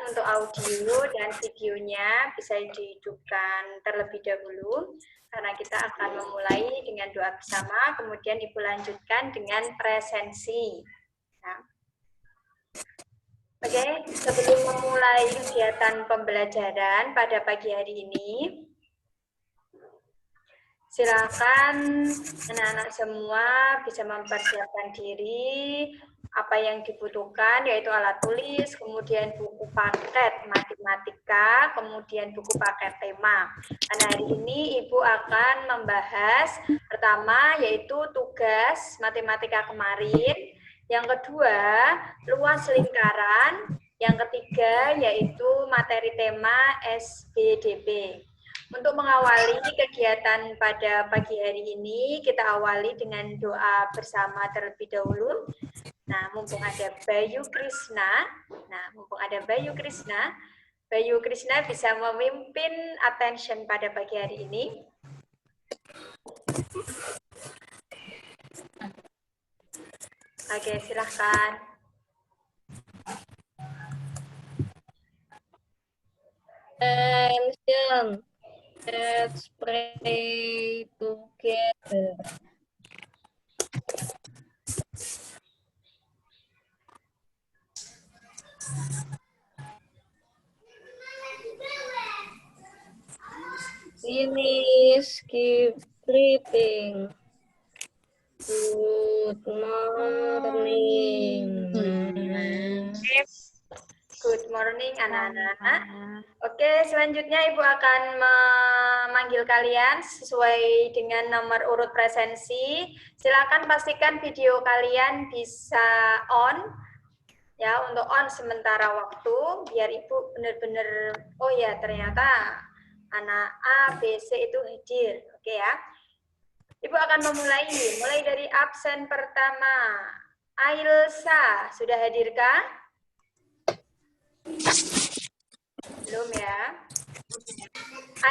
untuk audio dan videonya bisa dihidupkan terlebih dahulu karena kita akan memulai dengan doa bersama, kemudian Ibu lanjutkan dengan presensi. Nah. Oke, sebelum memulai kegiatan pembelajaran pada pagi hari ini, silakan anak-anak semua bisa mempersiapkan diri, apa yang dibutuhkan yaitu alat tulis, kemudian buku paket matematika, kemudian buku paket tema. Karena hari ini Ibu akan membahas pertama yaitu tugas matematika kemarin, yang kedua luas lingkaran, yang ketiga yaitu materi tema SBDP. Untuk mengawali kegiatan pada pagi hari ini, kita awali dengan doa bersama terlebih dahulu. Nah, mumpung ada Bayu Krishna, Bayu Krishna bisa memimpin attention pada pagi hari ini. Oke, silahkan. Let's pray together. Finish, keep breathing. Good morning. Good morning, anak-anak. Oke, selanjutnya Ibu akan memanggil kalian sesuai dengan nomor urut presensi. Silakan pastikan video kalian bisa on. Ya, untuk on sementara waktu, biar Ibu benar-benar, oh ya ternyata anak A, B, C itu hadir. Oke ya. Ibu akan mulai dari absen pertama. Ailsa, sudah hadirkah? Belum ya.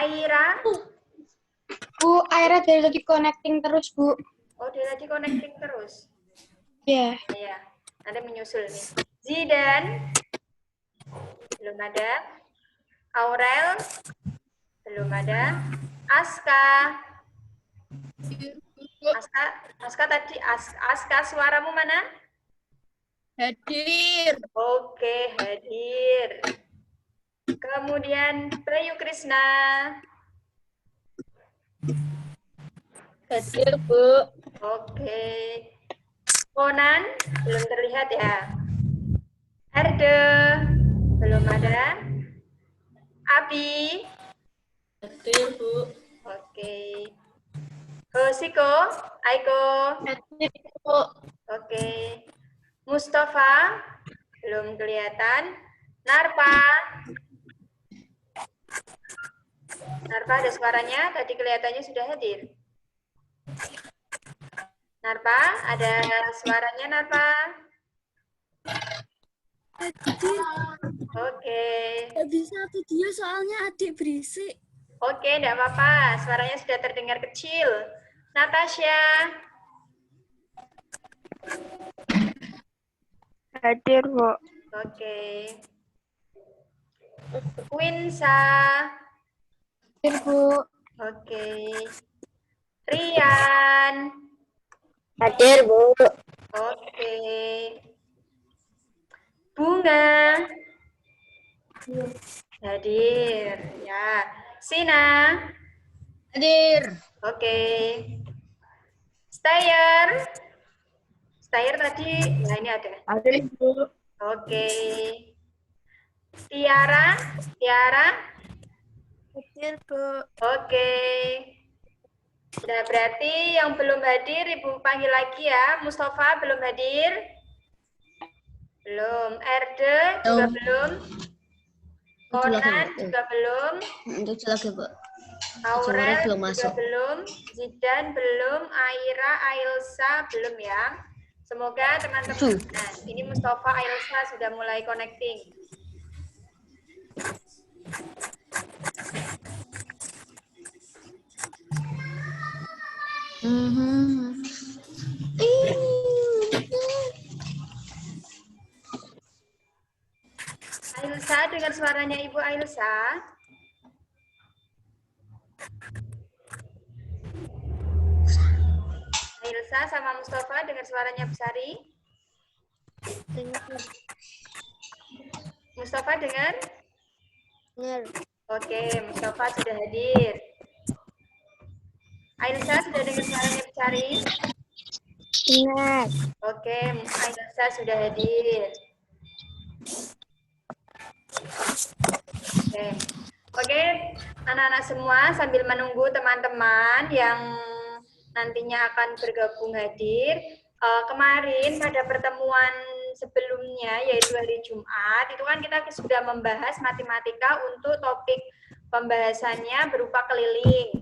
Aira? Bu, Aira dari tadi connecting terus, Bu. Oh, dia tadi connecting terus? Iya. Iya, nanti menyusul nih. Zidan? Belum ada. Aurel? Belum ada. Aska? Aska tadi, Aska suaramu mana? Hadir. Oke, hadir. Kemudian Bayu Krishna. Hadir, Bu. Oke. Konan, belum terlihat ya. Erde, belum ada. Abi. Hadir, Bu. Oke. Hosiko, Aiko. Hadir, Bu. Oke. Mustafa, belum kelihatan. Narpa. Narpa ada suaranya, tadi kelihatannya sudah hadir. Narpa, ada suaranya Narpa? Hadir. Oke. Gak bisa video soalnya adik berisik. Oke, enggak apa-apa. Suaranya sudah terdengar kecil. Natasha. Hadir, Bu. Oke. Winsa. Hadir, Bu. Oke. Rian. Hadir, Bu. Oke. Bunga. Hadir. Ya. Sina. Hadir. Oke. Stayer. Stayer tadi, nah ini ada. Hadir, Bu. Oke. Tiara. Tiara. Hadir, Bu. Oke. Nah, berarti yang belum hadir, Ibu panggil lagi ya. Mustafa belum hadir? Belum. Erde juga belum? Konan juga belum? Untuk lagi, Bu. Aurel belum juga masuk. belum? Zidan belum? Aira, Ailsa belum ya? Semoga teman-teman, nah ini Mustafa, Ailsa sudah mulai connecting. Ailsa, dengar suaranya Ibu Ailsa. Ailsa sama Mustafa, dengar suaranya Besari. Mustafa dengar? Dengar. Oke, Mustafa sudah hadir. Ailsa sudah dengar suaranya Besari? Dengar. Oke, Ailsa sudah hadir. Oke, anak-anak semua sambil menunggu teman-teman yang nantinya akan bergabung hadir. Kemarin pada pertemuan sebelumnya yaitu hari Jumat itu kan kita sudah membahas matematika untuk topik pembahasannya berupa keliling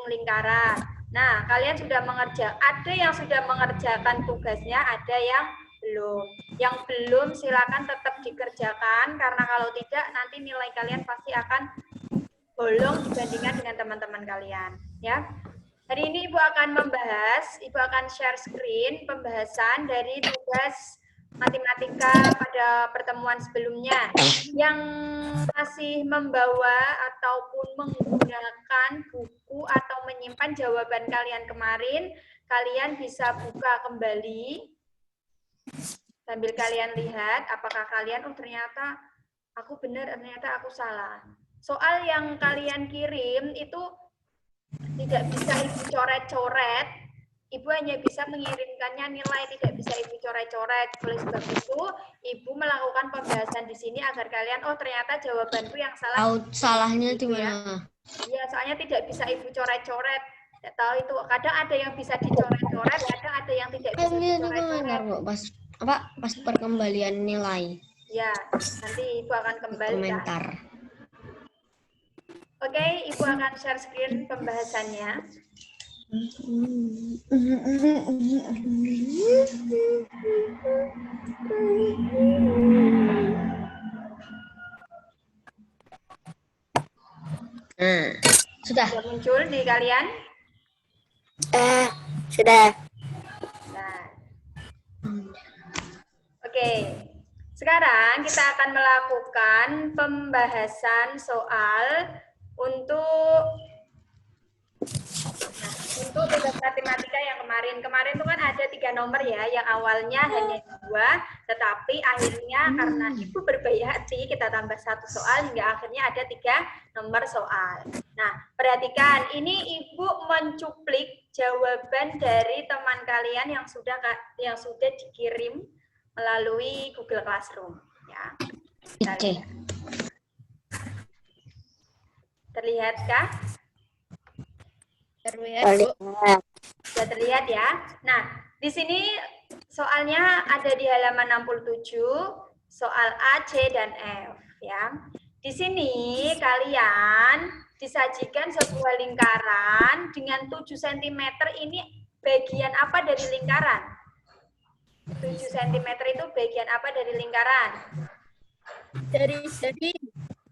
lingkaran. Nah, kalian sudah ada yang sudah mengerjakan tugasnya, ada yang belum. Yang belum silakan tetap dikerjakan karena kalau tidak nanti nilai kalian pasti akan bolong dibandingkan dengan teman-teman kalian, ya. Hari ini Ibu Ibu akan share screen pembahasan dari tugas matematika pada pertemuan sebelumnya. Yang masih membawa ataupun menggunakan buku atau menyimpan jawaban kalian kemarin, kalian bisa buka kembali sambil kalian lihat apakah kalian, oh ternyata aku benar, ternyata aku salah. Soal yang kalian kirim itu tidak bisa Ibu coret-coret, Ibu hanya bisa mengirimkannya nilai, tidak bisa Ibu coret-coret. Oleh sebab itu, Ibu melakukan pembahasan di sini agar kalian, oh ternyata jawabanku yang salah. Salahnya di Gitu ya. mana? Iya, soalnya tidak bisa Ibu coret-coret. Tidak tahu itu, kadang ada yang bisa dicoret-coret, kadang ada yang tidak bisa dicoret-coret. Pas perkembalian nilai. Ya, nanti Ibu akan kembalikan. Komentar. Oke, Ibu akan share screen pembahasannya. Nah, sudah. Sudah muncul di kalian? Sudah. Nah. Oke. Sekarang kita akan melakukan pembahasan soal untuk tugas matematika yang kemarin. Kemarin itu kan ada 3 nomor ya, yang awalnya hanya 2, tetapi akhirnya karena Ibu berbaik hati, kita tambah 1 soal, hingga akhirnya ada 3 nomor soal. Nah, perhatikan, ini Ibu mencuplik jawaban dari teman kalian yang sudah dikirim melalui Google Classroom. Ya. Oke. Terlihatkah? Terlihat. Sudah terlihat ya. Nah, di sini soalnya ada di halaman 67, soal A, C, dan F. Ya. Di sini kalian disajikan sebuah lingkaran dengan 7 cm. Ini bagian apa dari lingkaran? 7 cm itu bagian apa dari lingkaran?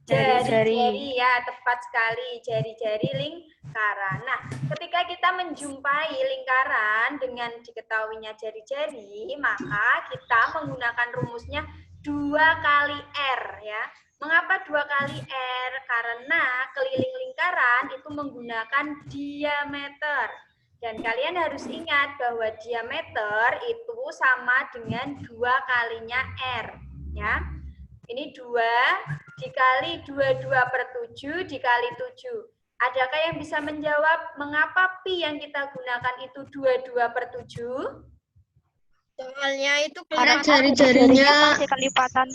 Jari-jari ya, tepat sekali, jari-jari lingkaran. Nah, ketika kita menjumpai lingkaran dengan diketahuinya jari-jari, maka kita menggunakan rumusnya 2 kali R ya. Mengapa 2 kali R? Karena keliling lingkaran itu menggunakan diameter. Dan kalian harus ingat bahwa diameter itu sama dengan 2 kalinya R ya. Ini 2 dikali 22/7 dikali 7. Adakah yang bisa menjawab mengapa pi yang kita gunakan itu 22/7? Soalnya itu Karena jari-jarinya masih kelipatan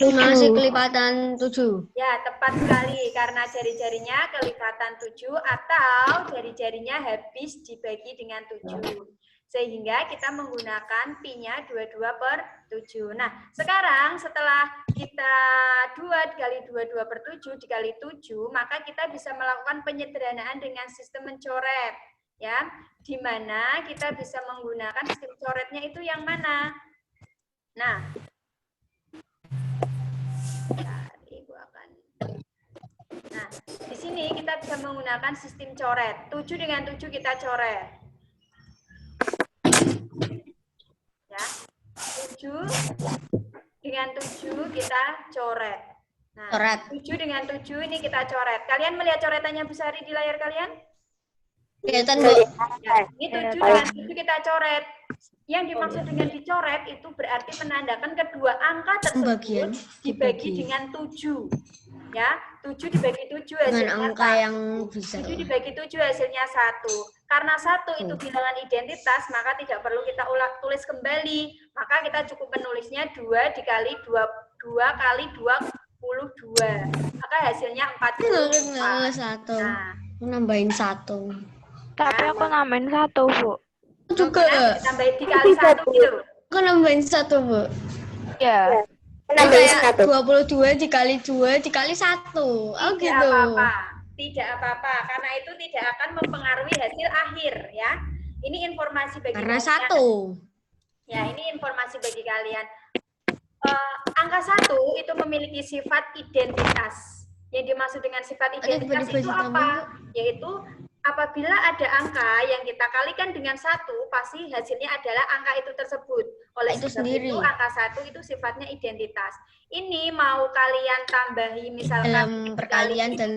7. Ya, tepat sekali. Karena jari-jarinya kelipatan 7 atau jari-jarinya habis dibagi dengan 7. Sehingga kita menggunakan pi-nya 22/7. Nah, sekarang setelah kita 2 dikali 22/7 dikali 7, maka kita bisa melakukan penyederhanaan dengan sistem mencoret. Ya, di mana kita bisa menggunakan sistem coretnya itu yang mana? Nah, di sini kita bisa menggunakan sistem coret. 7 dengan 7 kita coret. Ya. 7 dengan 7 kita coret. Nah, Coret. 7 dengan 7 ini kita coret. Kalian melihat coretannya Bu Sari di layar kalian? Kelihatan, Bu. Ya, ini 7 dengan 7 kita coret. Yang dimaksud dengan dicoret itu berarti menandakan kedua angka tersebut Pembagian dibagi dibagi. dengan 7. Ya, 7 dibagi 7 Dengan hasilnya angka 1. yang bisa. 7 dibagi 7 hasilnya 1. Karena 1 itu bilangan identitas, maka tidak perlu kita tulis kembali. Maka kita cukup menulisnya 2 dikali 2 kali 22. Maka hasilnya 44. Satu. Nah, Nambahin 1. Tapi aku nambahin 1, Bu. Juga. tambahin dikali 1 gitu. Aku nambahin 1, Bu. Ya. Kayak 22 dikali 2 dikali 1. Oh, Tidak gitu. apa-apa. Tidak apa-apa, karena itu tidak akan mempengaruhi hasil akhir ya. Ini informasi bagi Karena kalian. 1. Ya, ini informasi bagi kalian. Angka 1 itu memiliki sifat identitas. Yang dimaksud dengan sifat identitas itu apa? Yaitu apabila ada angka yang kita kalikan dengan 1, pasti hasilnya adalah angka itu tersebut. Oleh Itu sebab sendiri. itu angka 1 itu sifatnya identitas. Ini mau kalian tambahi misalkan Dalam perkalian dan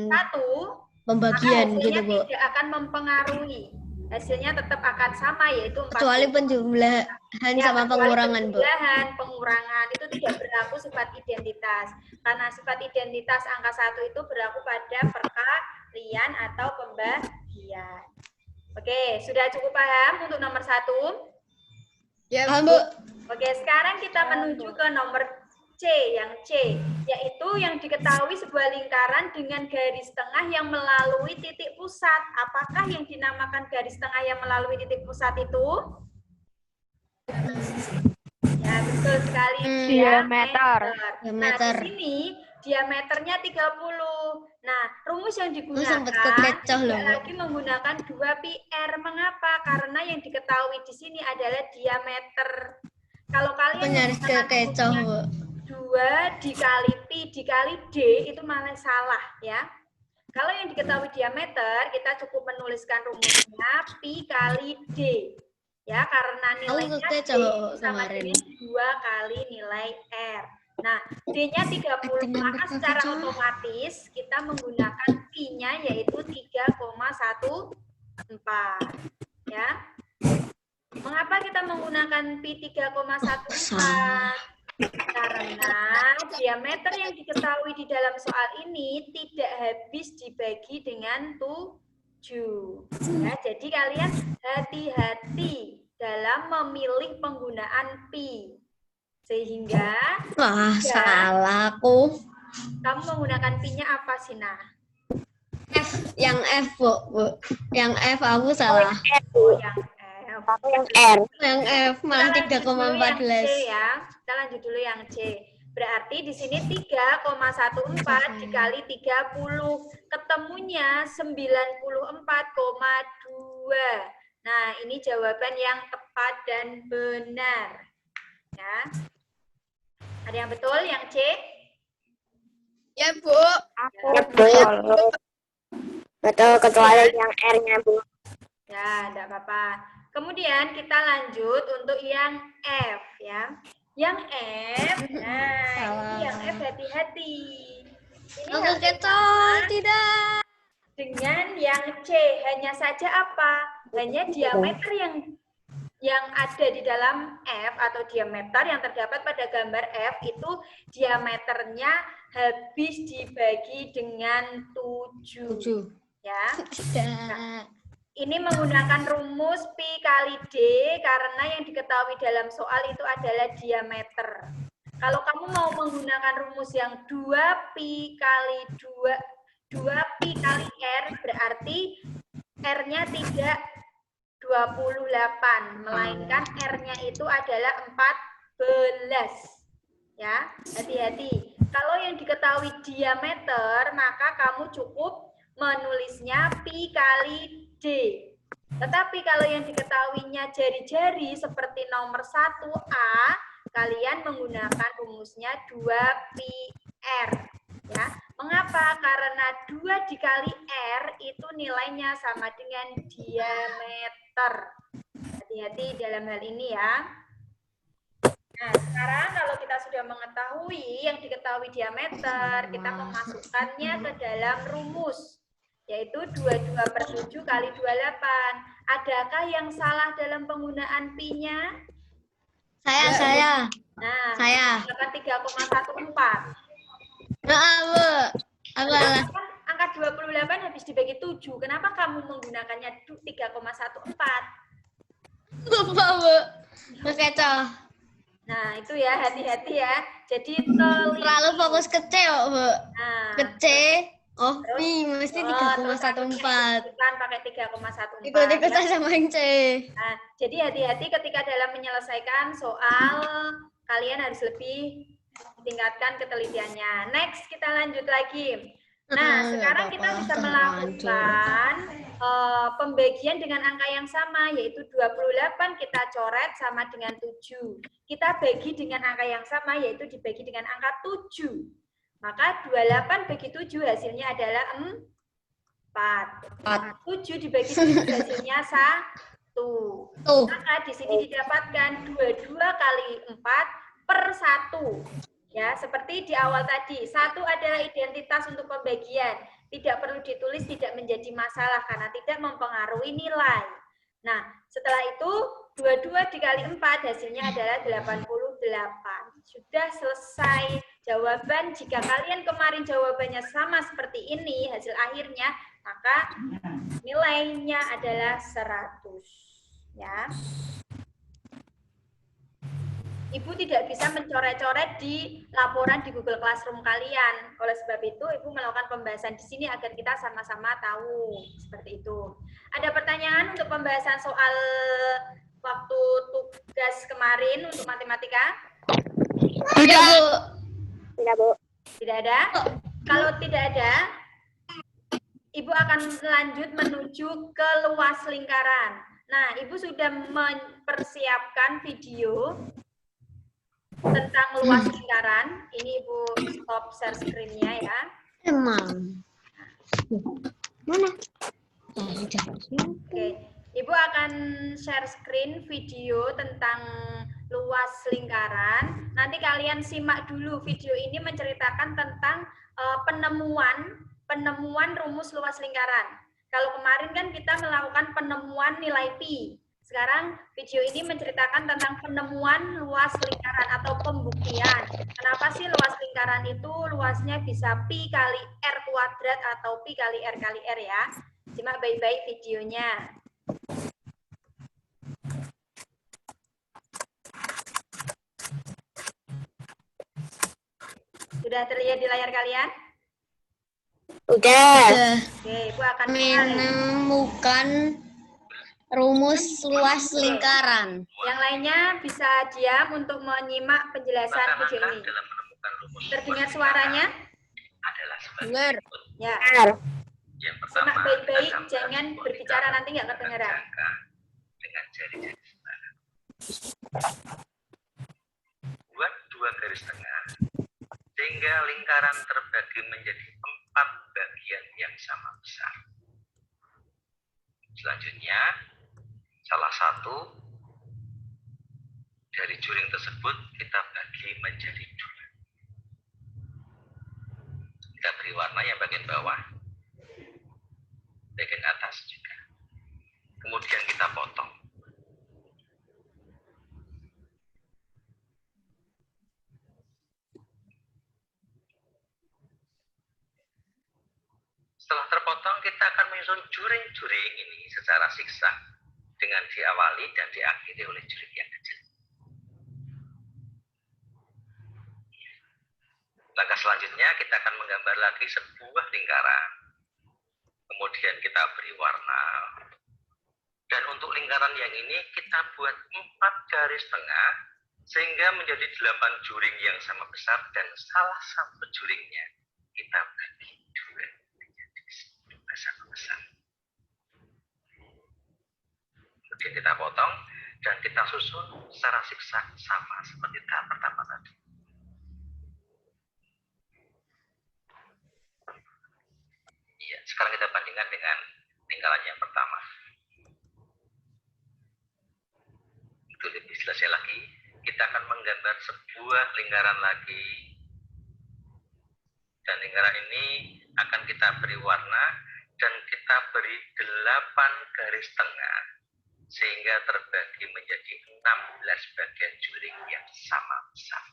1, pembagian maka gitu, hasilnya Bu. tidak akan mempengaruhi. Hasilnya tetap akan sama, yaitu 40. Kecuali penjumlahan sama kecuali pengurangan, Bu. pengurangan itu tidak berlaku sifat identitas. Karena sifat identitas angka 1 itu berlaku pada perkalian atau pembagian. Oke, sudah cukup paham untuk nomor 1? Ya, Bu. Oke, sekarang kita menuju ke nomor C, yaitu yang diketahui sebuah lingkaran dengan garis tengah yang melalui titik pusat. Apakah yang dinamakan garis tengah yang melalui titik pusat itu? Ya, betul sekali. Diameter. Nah, di sini diameternya 30. Nah, rumus yang digunakan sempat kekecoh loh, tidak Bu. lagi menggunakan 2πr. Mengapa? Karena yang diketahui di sini adalah diameter. Kalau kalian Nyaris kekecoh, Bu. 2 dikali pi dikali d itu malah salah ya. Kalau yang diketahui diameter, kita cukup menuliskan rumusnya pi kali d. Ya, karena nilainya d sama dengan 2 kali nilai r. Nah, d-nya 30, maka secara otomatis kita menggunakan pi-nya yaitu 3,14. Ya. Mengapa kita menggunakan pi 3,14? Karena diameter yang diketahui di dalam soal ini tidak habis dibagi dengan 7. Ya, jadi kalian hati-hati dalam memilih penggunaan pi. Sehingga Wah, salah aku. kamu menggunakan pi-nya apa sih, Nah? Yang F, Bu. Yang F aku salah. Oh, yang F. Aku yang R. Yang F malah 3,14. Ya. Kita lanjut dulu yang C. Berarti di sini 3,14 dikali 30. Ketemunya 94,2. Nah, ini jawaban yang tepat dan benar. Ya. Ada yang betul yang C? Ya, Bu. Aku Ya, betul. Betul, kecuali yang R-nya, Bu. Ya, tidak apa-apa. Kemudian kita lanjut untuk yang F ya. Yang F, nah ini yang F hati-hati. Ini Aku hampir kecoh, sama tidak. dengan yang C, hanya saja apa? Hanya diameter yang ada di dalam F atau diameter yang terdapat pada gambar F itu diameternya habis dibagi dengan 7. Ya. Tidak. Ini menggunakan rumus pi kali d karena yang diketahui dalam soal itu adalah diameter. Kalau kamu mau menggunakan rumus yang 2pi kali 2pi kali r berarti r-nya tidak 28, melainkan r-nya itu adalah 14. Ya, hati-hati. Kalau yang diketahui diameter, maka kamu cukup menulisnya pi kali d. Tetapi kalau yang diketahuinya jari-jari seperti nomor 1A, kalian menggunakan rumusnya 2πr. Ya. Mengapa? Karena 2 dikali r itu nilainya sama dengan diameter. Hati-hati dalam hal ini ya. Nah, sekarang kalau kita sudah mengetahui yang diketahui diameter, kita memasukkannya ke dalam rumus, yaitu 22/7 kali 28. Adakah yang salah dalam penggunaan pi-nya? Saya. Nah, Saya. dapat 3,14. Nah, Bu. Apalah. Kan angka 28 habis dibagi 7. Kenapa kamu menggunakannya 3,14? Lupa, Bu. Kecoh. Nah, itu ya, hati-hati ya. Jadi Terlalu fokus ke C, Bu. Nah, Ke C. Oh, pi mesti 3,14. Bukan pakai 3,14. Ikut-ikut ya. saja main C. Nah, jadi hati-hati ketika dalam menyelesaikan soal, kalian harus lebih tingkatkan ketelitiannya. Next, kita lanjut lagi. Nah, sekarang kita bisa melakukan pembagian dengan angka yang sama, yaitu 28 kita coret sama dengan 7. Kita bagi dengan angka yang sama, yaitu dibagi dengan angka 7. Maka 28 bagi 7 hasilnya adalah 4. 7 dibagi 7 hasilnya 1. Maka di sini didapatkan 22 kali 4/1. Ya, seperti di awal tadi, 1 adalah identitas untuk pembagian. Tidak perlu ditulis, tidak menjadi masalah karena tidak mempengaruhi nilai. Nah, setelah itu 22 dikali 4 hasilnya adalah 88. Sudah selesai jawaban. Jika kalian kemarin jawabannya sama seperti ini, hasil akhirnya, maka nilainya adalah 100. Ya. Ibu tidak bisa mencoret-coret di laporan di Google Classroom kalian. Oleh sebab itu, Ibu melakukan pembahasan di sini agar kita sama-sama tahu. Seperti itu. Ada pertanyaan untuk pembahasan soal waktu tugas kemarin untuk matematika? Tidak, Bu. Tidak, Bu. Tidak ada? Kalau tidak ada, Ibu akan lanjut menuju ke luas lingkaran. Nah, Ibu sudah mempersiapkan video tentang luas lingkaran. Ini Ibu stop share screen-nya ya. Emang. Mana? Oke. Ibu akan share screen video tentang luas lingkaran. Nanti kalian simak dulu video ini menceritakan tentang penemuan rumus luas lingkaran. Kalau kemarin kan kita melakukan penemuan nilai pi. Sekarang video ini menceritakan tentang penemuan luas lingkaran atau pembuktian. Kenapa sih luas lingkaran itu luasnya bisa pi kali r kuadrat atau pi kali r ya. Simak baik-baik videonya. Sudah terlihat di layar kalian? Udah. Oke, Ibu akan Menemukan rumus luas lingkaran. Yang lainnya bisa diam untuk menyimak penjelasan video ini. Terdengar suaranya? Dengar. Ya. Benar. Yang pertama, Simak baik-baik, kita jangan sambung berbicara lingkaran nanti nggak kedengeran. jangka dengan jari-jari sebelah. Buat 2 garis tengah, sehingga lingkaran terbagi menjadi 4 bagian yang sama besar. Selanjutnya, salah satu dari juring tersebut kita bagi menjadi 2. Kita beri warna yang bagian bawah, bagian atas juga. Kemudian kita potong. Setelah terpotong, kita akan menyusun juring-juring ini secara zigzag dengan diawali dan diakhiri oleh juring yang kecil. Langkah selanjutnya, kita akan menggambar lagi sebuah lingkaran. Kemudian kita beri warna. Dan untuk lingkaran yang ini, kita buat 4 garis tengah, sehingga menjadi 8 juring yang sama besar, dan salah satu juringnya kita bagi 2 menjadi sama besar. Kemudian kita potong, dan kita susun secara zigzag sama seperti tahap pertama tadi. Iya, sekarang kita bandingkan dengan lingkaran yang pertama. Itu lebih jelasnya lagi, kita akan menggambar membuat sebuah lingkaran lagi. Dan lingkaran ini akan kita beri warna dan kita beri 8 garis tengah sehingga terbagi menjadi 16 bagian juring yang sama besar.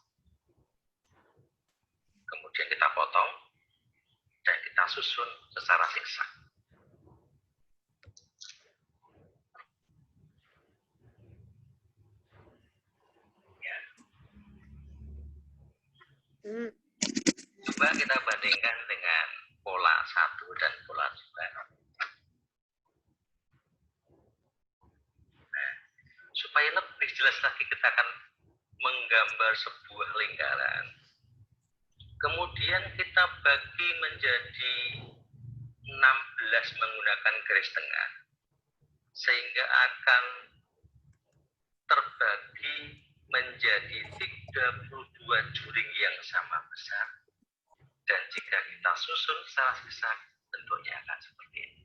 Kemudian kita potong dan kita susun secara zigzag. Ya. Coba kita bandingkan dengan pola 1 dan pola 2. Nah, supaya lebih jelas lagi kita akan menggambar sebuah lingkaran. Kemudian kita bagi menjadi 16 menggunakan garis tengah. Sehingga akan terbagi menjadi 32 juring yang sama besar. Dan jika kita susun secara zigzag, bentuknya akan seperti ini.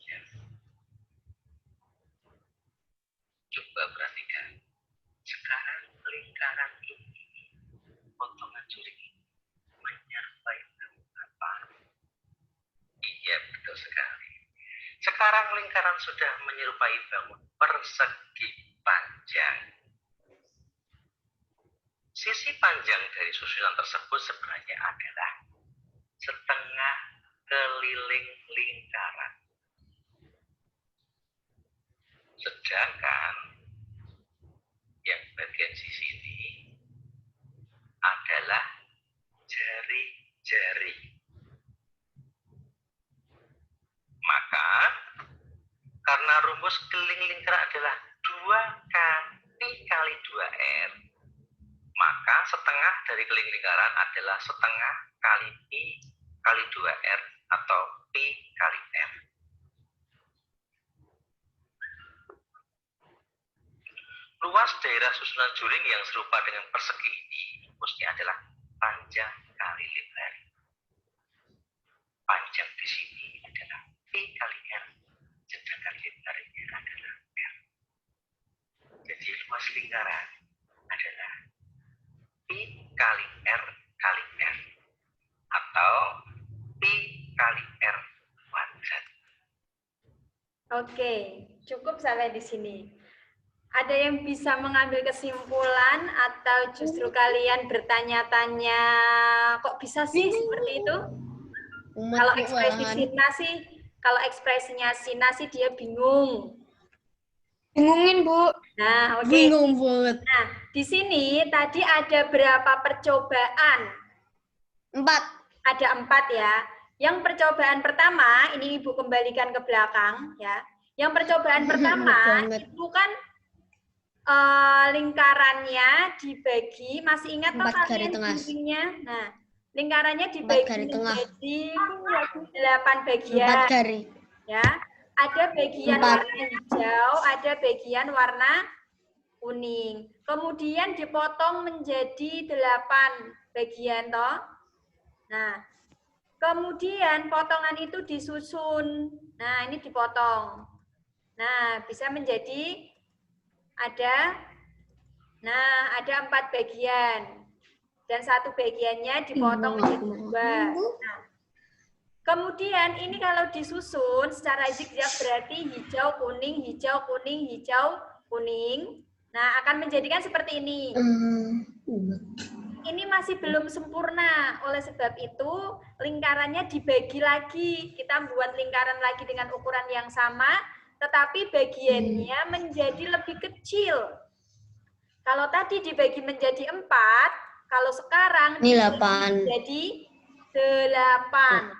Ya. Coba perhatikan. Sekarang lingkaran ini, potongan juring ini, menyerupai apa? Iya, betul sekali. Sekarang lingkaran sudah menyerupai bangun persegi panjang. Sisi panjang dari susunan tersebut sebenarnya adalah setengah keliling lingkaran. Sedangkan yang bagian sisi ini adalah jari-jari. Maka karena rumus keliling lingkaran adalah 2 kali 2R, maka setengah dari keliling lingkaran adalah setengah kali I kali 2R atau P kali R. Luas daerah susunan juring yang serupa dengan persegi ini rumusnya adalah panjang kali lebar. Panjang di sini adalah P kali R, sedangkan lebarnya adalah R. Jadi luas lingkaran adalah P kali R kali R atau P kali R kuadrat. Oke, cukup sampai di sini. Ada yang bisa mengambil kesimpulan atau justru kalian bertanya-tanya, kok bisa sih seperti itu? Kalau ekspresinya Sina sih dia bingung. Bingungin, Bu. Nah, oke. Bingung banget. Nah, di sini tadi ada berapa percobaan? 4. Ada 4 ya. Yang percobaan pertama, ini Ibu kembalikan ke belakang ya. Yang percobaan pertama itu kan lingkarannya dibagi, masih ingat toh kalian juringnya? Nah, lingkarannya dibagi menjadi 8 bagian. 4 garis. Ya, ada bagian warna hijau, ada bagian warna kuning. Kemudian dipotong menjadi 8 bagian toh. Nah, kemudian potongan itu disusun. Nah, ini dipotong. Nah, bisa menjadi ada 4 bagian. Dan 1 bagiannya dipotong menjadi 2. Nah, kemudian ini kalau disusun secara zigzag berarti hijau, kuning, hijau, kuning, hijau, kuning. Nah, akan menjadikan seperti ini. Ini masih belum sempurna. Oleh sebab itu, lingkarannya dibagi lagi. Kita buat lingkaran lagi dengan ukuran yang sama, tetapi bagiannya menjadi lebih kecil. Kalau tadi dibagi menjadi 4, kalau sekarang Ini 8. menjadi 8.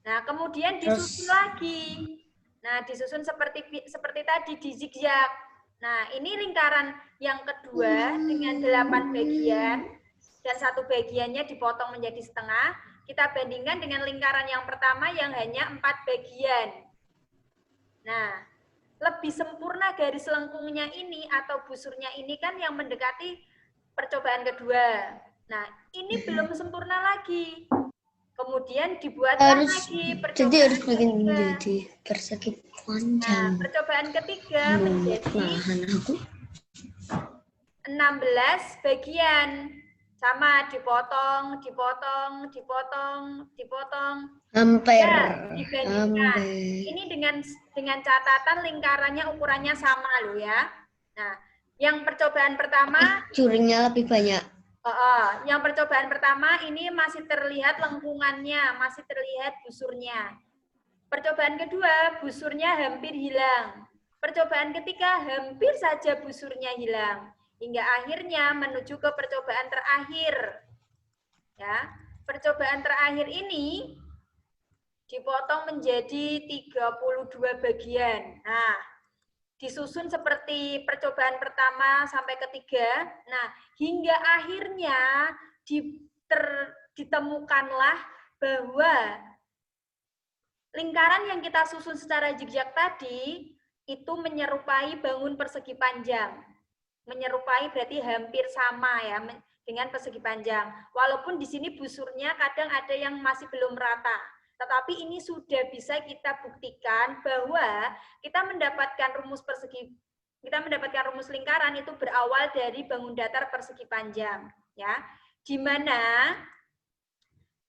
Nah, kemudian disusun lagi. Nah, disusun seperti tadi di zigzag. Nah, ini lingkaran yang kedua dengan 8 bagian dan 1 bagiannya dipotong menjadi setengah. Kita bandingkan dengan lingkaran yang pertama yang hanya 4 bagian. Nah, lebih sempurna garis lengkungnya ini atau busurnya ini kan yang mendekati percobaan kedua. Nah, ini belum sempurna lagi. Kemudian dibuatkan Harus, lagi jadi percobaan harus bikin ketiga. jadi persegi Nah, panjang. percobaan ketiga Menurut menjadi lahan aku. 16 bagian. Sama dipotong, dipotong, dipotong, dipotong. Hampir. Ya, dibandingkan. Hampir. Ini dengan catatan lingkarannya ukurannya sama loh ya. Nah, yang percobaan pertama, Juringnya lebih banyak. yang percobaan pertama ini masih terlihat lengkungannya, masih terlihat busurnya. Percobaan kedua, busurnya hampir hilang. Percobaan ketiga, hampir saja busurnya hilang. Hingga akhirnya menuju ke percobaan terakhir. Ya, percobaan terakhir ini dipotong menjadi 32 bagian. Nah, disusun seperti percobaan pertama sampai ketiga. Nah, hingga akhirnya ditemukanlah bahwa lingkaran yang kita susun secara zigzag tadi itu menyerupai bangun persegi panjang. Menyerupai berarti hampir sama ya dengan persegi panjang. Walaupun di sini busurnya kadang ada yang masih belum rata. Tetapi ini sudah bisa kita buktikan bahwa kita mendapatkan rumus lingkaran itu berawal dari bangun datar persegi panjang, ya. Di mana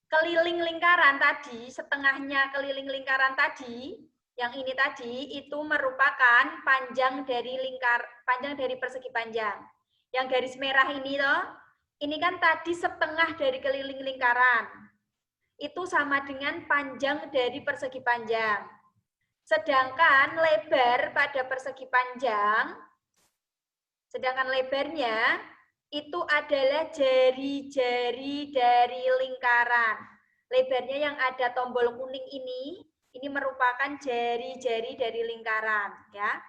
keliling lingkaran tadi, setengahnya keliling lingkaran tadi, yang ini tadi itu merupakan panjang dari persegi panjang. Yang garis merah ini loh, ini kan tadi setengah dari keliling lingkaran. Itu sama dengan panjang dari persegi panjang. Sedangkan lebar pada persegi panjang, sedangkan lebarnya itu adalah jari-jari dari lingkaran. Lebarnya yang ada tombol kuning ini merupakan jari-jari dari lingkaran, ya.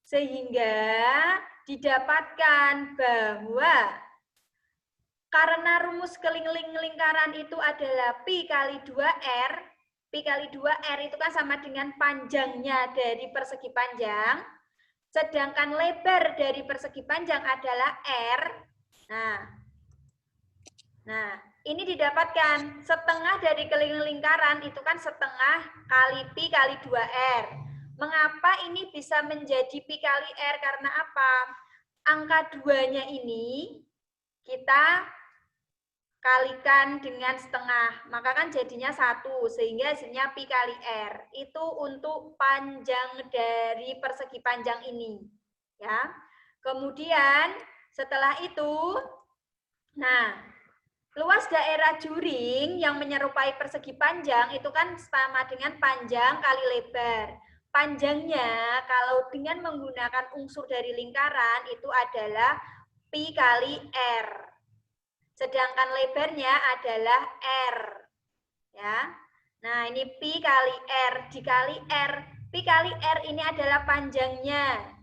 Sehingga didapatkan bahwa karena rumus keliling lingkaran itu adalah pi kali 2R, pi kali 2R itu kan sama dengan panjangnya dari persegi panjang, sedangkan lebar dari persegi panjang adalah R. Nah, ini didapatkan setengah dari keliling lingkaran itu kan setengah kali pi kali 2R. Mengapa ini bisa menjadi pi kali R? Karena apa? Angka 2-nya ini kita kalikan dengan setengah, maka kan jadinya 1, sehingga hasilnya pi kali R. Itu untuk panjang dari persegi panjang ini. Ya. Kemudian setelah itu, nah, luas daerah juring yang menyerupai persegi panjang itu kan sama dengan panjang kali lebar. Panjangnya kalau dengan menggunakan unsur dari lingkaran itu adalah pi kali R. Sedangkan lebarnya adalah R. Ya. Nah, ini pi kali R dikali R. Pi kali R ini adalah panjangnya.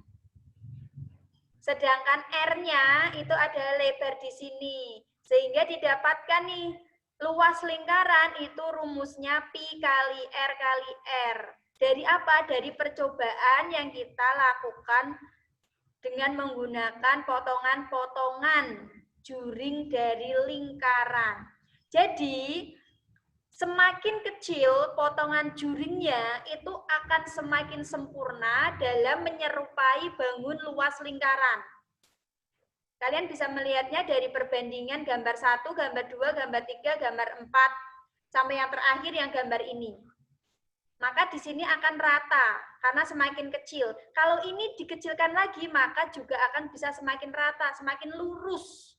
Sedangkan R-nya itu adalah lebar di sini. Sehingga didapatkan nih, luas lingkaran itu rumusnya pi kali R kali R. Dari apa? Dari percobaan yang kita lakukan dengan menggunakan potongan-potongan juring dari lingkaran. Jadi, semakin kecil potongan juringnya itu akan semakin sempurna dalam menyerupai bangun luas lingkaran. Kalian bisa melihatnya dari perbandingan gambar 1, gambar 2, gambar 3, gambar 4, sampai yang terakhir yang gambar ini. Maka di sini akan rata, karena semakin kecil. Kalau ini dikecilkan lagi, maka juga akan bisa semakin rata, semakin lurus.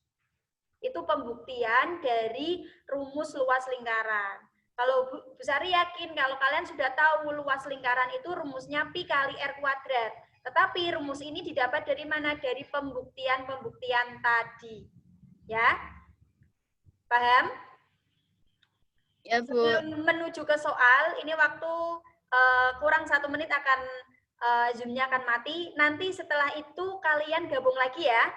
Itu pembuktian dari rumus luas lingkaran. Kalau Bu Sari yakin, kalau kalian sudah tahu luas lingkaran itu rumusnya pi kali R kuadrat. Tetapi rumus ini didapat dari mana? Dari pembuktian-pembuktian tadi. Ya? Paham? Ya, Bu. Sebelum menuju ke soal, ini waktu kurang 1 menit akan Zoom-nya akan mati. Nanti setelah itu kalian gabung lagi ya.